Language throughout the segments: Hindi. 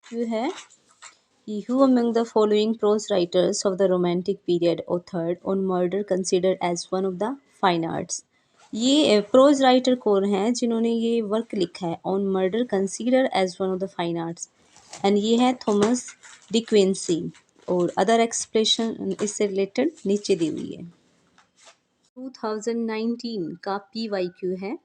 क्यों है कि who among the following prose writers of the romantic period authored on murder considered as one of the fine arts? ये प्रोज राइटर कौन है जिन्होंने ये वर्क लिखा है on murder consider as one of the fine arts, and ये है थॉमस डी क्विंसी। और अदर एक्सप्रेशन इससे रिलेटेड नीचे दी हुई है। 2019 का PYQ है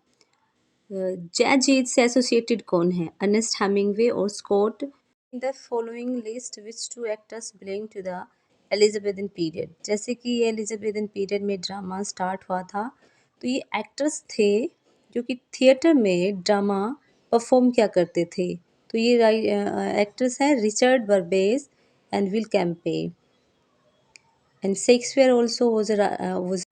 जैज से एसोसिएटेड कौन है, अर्नेस्ट हेमिंगवे और Scott. In the following list which two actors belong to the Elizabethan period. जैसे कि ये एलिजाबेथन पीरियड में ड्रामा स्टार्ट हुआ था, तो ये एक्टर्स थे जो कि थिएटर में ड्रामा परफॉर्म क्या करते थे। तो ये एक्टर्स हैं Richard Burbage and Will Kempe, and Shakespeare also was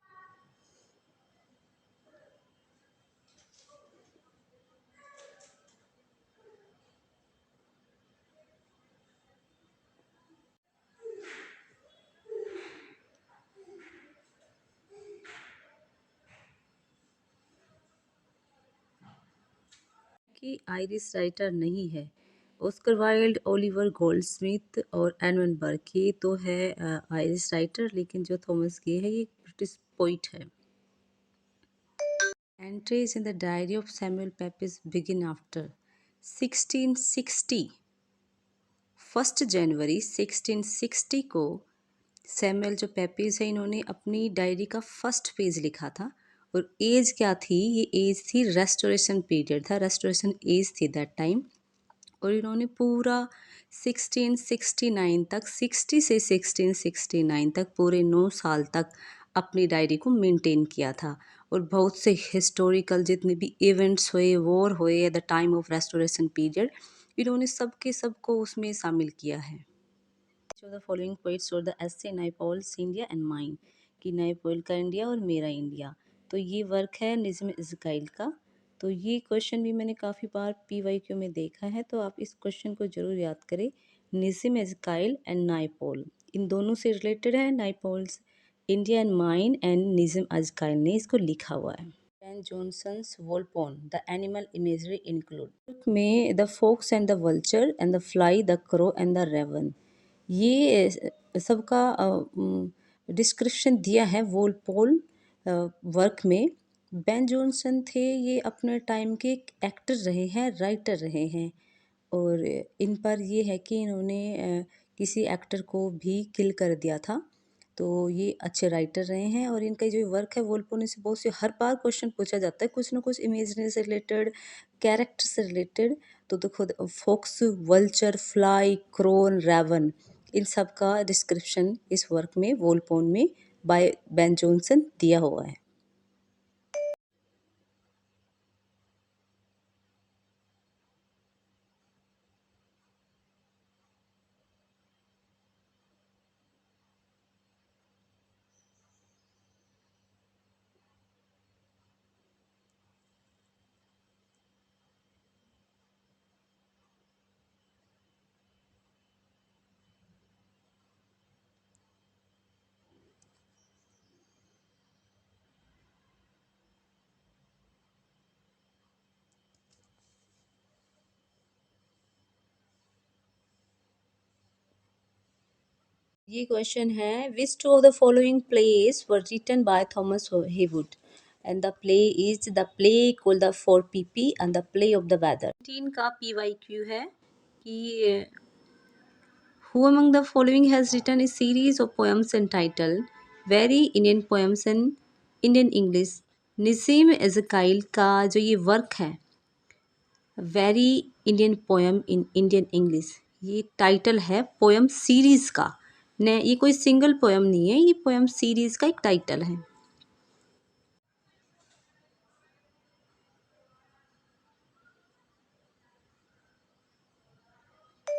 कि आयरिश राइटर नहीं है। ऑस्कर वाइल्ड, ओलिवर गोल्डस्मिथ और एडमंड बर्क, ये तो है आयरिश राइटर, लेकिन जो थॉमस गे है ये ब्रिटिश पोइट है। Entries in the diary of Samuel Pepys begin after 1660। 1 जनवरी 1660 को सैमुअल जो पेपिस है इन्होंने अपनी डायरी का फर्स्ट पेज लिखा था। और एज क्या थी, ये एज थी रेस्टोरेशन पीरियड था, रेस्टोरेशन एज थी दैट टाइम। और इन्होंने पूरा 1669 तक, 60 से 1669 तक पूरे 9 साल तक अपनी डायरी को मेंटेन किया था। और बहुत से हिस्टोरिकल जितने भी इवेंट्स हुए, वॉर हुए at the time of restoration period, इन्होंने सबके सबको उसमें शामिल किया है। द फॉलोइंग पोइट्स और the essay Naipaul's India and mine, कि नाइपोल का इंडिया और मेरा इंडिया। तो ये वर्क है निज़्म इज़राइल का। तो ये क्वेश्चन भी मैंने काफ़ी बार PYQ में देखा है, तो आप इस क्वेश्चन को ज़रूर याद करें। निज़्म इज़राइल एंड नाइपोल इन दोनों से रिलेटेड है। Naipaul's India and mine and Nissim Ezekiel ने इसको लिखा हुआ है। Ben Johnson's Volpone, the animal imagery include में the fox and the vulture and the fly, the crow and the raven। ये सबका डिस्क्रिप्शन दिया है वोलपोल वर्क में। बेन जॉनसन थे, ये अपने टाइम के एक्टर रहे हैं, राइटर रहे हैं। और इन पर ये है कि इन्होंने किसी एक्टर को भी किल कर दिया था। तो ये अच्छे राइटर रहे हैं। और इनका जो वर्क है वोलपोल से बहुत से हर बार क्वेश्चन पूछा जाता है, कुछ ना कुछ इमेजरी से रिलेटेड, कैरेक्टर से रिलेटेड। तो देखो fox, vulture, fly, crow, raven, इन सब का डिस्क्रिप्शन इस वर्क में वोलपोन में बाय बेन जॉनसन दिया हुआ है। ये क्वेश्चन है which two of the following plays were written by Thomas Heywood, and the play is the play called the four PP and the play of the weather. 3 का PYQ है कि who among the following has written a series of poems entitled Very Indian Poems in Indian English। निसीम एज़काइल का जो ये वर्क है very Indian poem in Indian English, ये टाइटल है पोएम सीरीज़ का। ने ये कोई सिंगल पोएम नहीं है, ये पोएम सीरीज़ का एक टाइटल है।